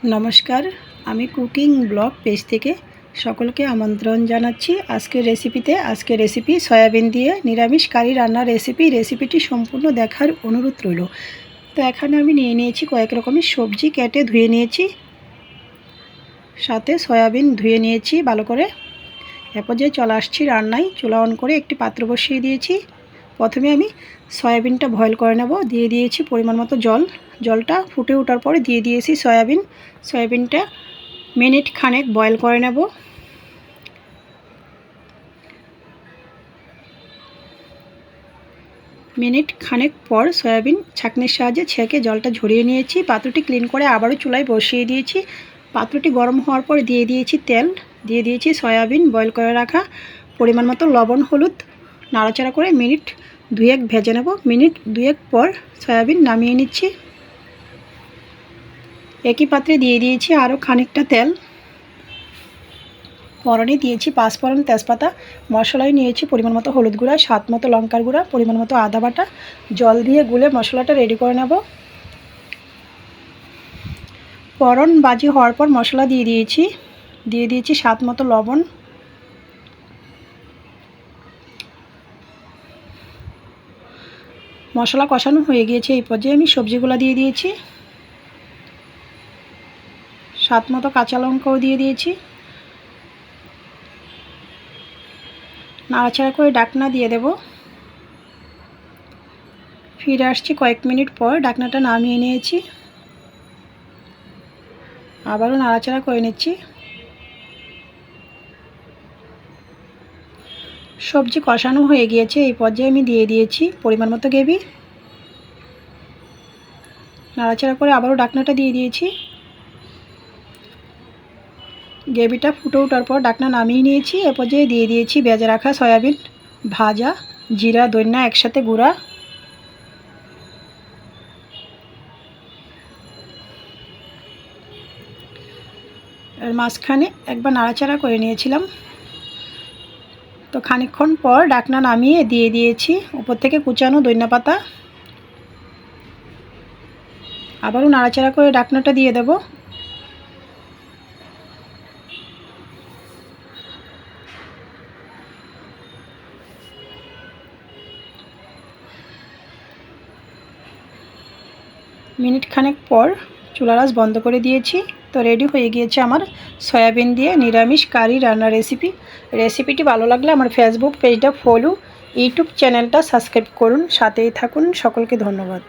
নমস্কার, আমি cooking blog page থেকে সকলকে আমন্ত্রণ জানাচ্ছি আজকের রেসিপিতে। আজকের রেসিপি সয়াবিন দিয়ে নিরামিষ কারি রান্নার রেসিপিটি সম্পূর্ণ দেখার অনুরোধ রইল। তো এখানে আমি নিয়ে নিয়েছি কয়েক রকমের সবজি, কেটে ধুয়ে নিয়েছি, সাথে সয়াবিন ধুয়ে নিয়েছি ভালো করে। এরপর যে চলে আসছি রান্নায়, চুলা অন করে একটি পাত্র বসিয়ে দিয়েছি। প্রথমে আমি সয়াবিনটা বয়েল করে নেব। দিয়ে দিয়েছি পরিমাণ মতো জল। জলটা ফুটে ওঠার পরে দিয়ে দিয়েছি সয়াবিনটা মিনিট খানেক বয়েল করে নেব। মিনিট খানেক পর সয়াবিন ছাঁকনির সাহায্যে ছেঁকে জলটা ঝরিয়ে নিয়েছি। পাত্রটি ক্লিন করে আবারও চুলায় বসিয়ে দিয়েছি। পাত্রটি গরম হওয়ার পর দিয়ে দিয়েছি তেল, দিয়ে দিয়েছি সয়াবিন বয়েল করে রাখা, পরিমাণ মতো লবণ, হলুদ, নাড়াচাড়া করে মিনিট দুয়েক ভেজে নেব। মিনিট দুয়েক পর সয়াবিন নামিয়ে নিচ্ছি। একই পাত্রে দিয়ে দিয়েছি আরও খানিকটা তেল। ফোড়নে দিয়েছি পাঁচফোড়ন, তেজপাতা। মশলায় নিয়েছি পরিমাণ মতো হলুদ গুঁড়া, স্বাদ মতো লঙ্কার গুঁড়া, পরিমাণ মতো আদা বাটা। জল দিয়ে গুলে মশলাটা রেডি করে নেব। ফোড়ন বাজি হওয়ার পর মশলা দিয়ে দিয়েছি স্বাদ মতো লবণ। মশলা কষানো হয়ে গিয়েছে। এই পর্যায়ে আমি সবজিগুলো দিয়ে দিয়েছি, স্বাদ মতো কাঁচা লঙ্কাও দিয়ে দিয়েছি। নাড়াচাড়া করে ঢাকনা দিয়ে দেব। ফিরে আসছি কয়েক মিনিট পর। ঢাকনাটা নামিয়ে নিয়েছি, আবারও নাড়াচাড়া করে নিচ্ছি। সবজি কষানো হয়ে গিয়েছে। এই পর্যায়ে আমি দিয়ে দিয়েছি পরিমাণ মতো গ্রেভি। নাড়াচাড়া করে আবারও ঢাকনাটা দিয়ে দিয়েছি। গ্রেভিটা ফুটে ওঠার পর ঢাকনা নামিয়ে নিয়েছি। এ পর্যায়ে দিয়ে দিয়েছি ভেজে রাখা সয়াবিন ভাজা, জিরা ধনিয়া একসাথে গুঁড়া, এর মাঝখানে একবার নাড়াচাড়া করে নিয়েছিলাম। তো খানিকক্ষণ পর ঢাকনা নামিয়ে দিয়ে দিয়েছি উপর থেকে কুচানো ধনিয়া পাতা। আবারও নাড়াচাড়া করে ঢাকনাটা দিয়ে দেব। মিনিট খানেক পর চুলার আঁচ বন্ধ করে দিয়েছি। তো রেডি হয়ে গিয়েছে আমার সয়াবিন দিয়ে নিরামিষ কারি রান্নার রেসিপিটি ভালো লাগলে আমার ফেসবুক পেজটা ফলো, ইউটিউব চ্যানেলটা সাবস্ক্রাইব করুন, সাথেই থাকুন। সকলকে ধন্যবাদ।